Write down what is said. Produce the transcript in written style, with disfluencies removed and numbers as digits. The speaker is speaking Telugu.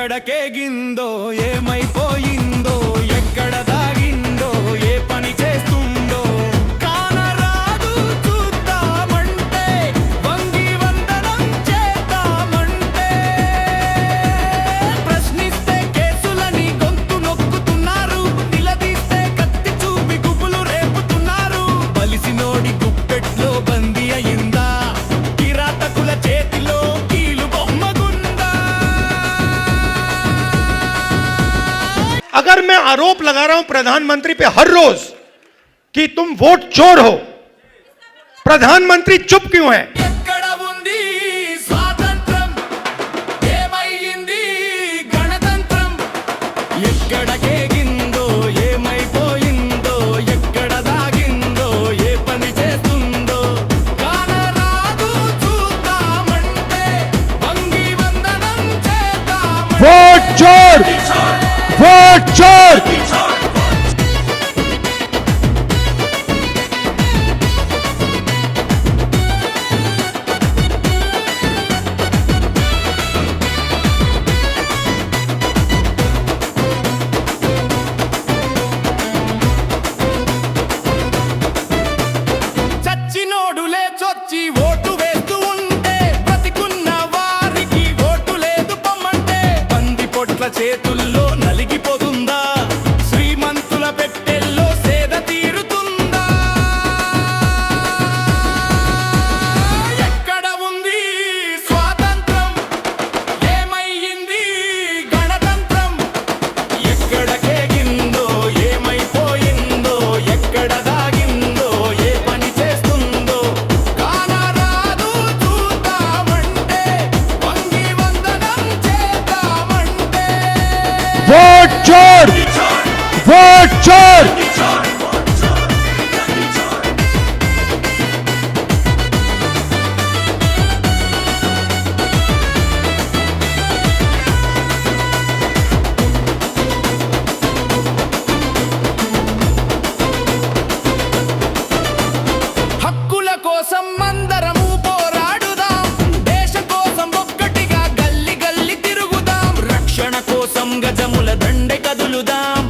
ఎక్కడకేగిందో ఏమైపోయిందో ఎక్కడ దాగిందో ఏ పని చేస్తుందో కానరాదు చూద్దామంటే వంగి వందనం చేద్దామంటే ప్రశ్నిస్తే కేసులని గొంతు నొక్కుతున్నారు నిలదీస్తే కత్తి చూపి గుబులు రేపుతున్నారు బలిసినోడి గుప్పెట్లో బందీ అయిందా కిరాతకుల చేతిలో కీలు బొమ్మగుందా अगर मैं आरोप लगा रहा हूं प्रधानमंत्री पे हर रोज कि तुम वोट चोर हो, प्रधानमंत्री चुप क्यों है? ఎక్కడ ఉంది స్వాతంత్రం ఏమైంది గణతంత్రం ఎక్కడకేగిందో ఏమైపోయిందో ఎక్కడ దాగిందో ఏ పని చేస్తుందో కానరాదు చూద్దామంటే వంగి వందనం చేద్దామంటే वोट चोर, वोट चोर। చచ్చినోడులే చొచ్చి ఓటు వేస్తూ ఉంటే బతికున్న వారికి ఓటు లేదు పొమ్మంటే బంది పొట్ల చేతుల్లో నలిగిపోతుందా శ్రీమంతుల పెట్టెల్లో సేద తీరుతుందా ఎక్కడ ఉంది స్వాతంత్రం ఏమైంది గణతంత్రం ఎక్కడకేగిందో ఏమైపోయిందో ఎక్కడ దాగిందో ఏ పని చేస్తుందో కానరాదు చూద్దామంటే వంగి వందనం చేద్దామంటే वोट चोर, वोट चोर। హక్కుల కోసం అందరము పోరాడుదాం దేశం కోసం ఒక్కటిగా గల్లి గల్లి తిరుగుదాం రక్షణ కోసం గజముల దండె కదులుదాం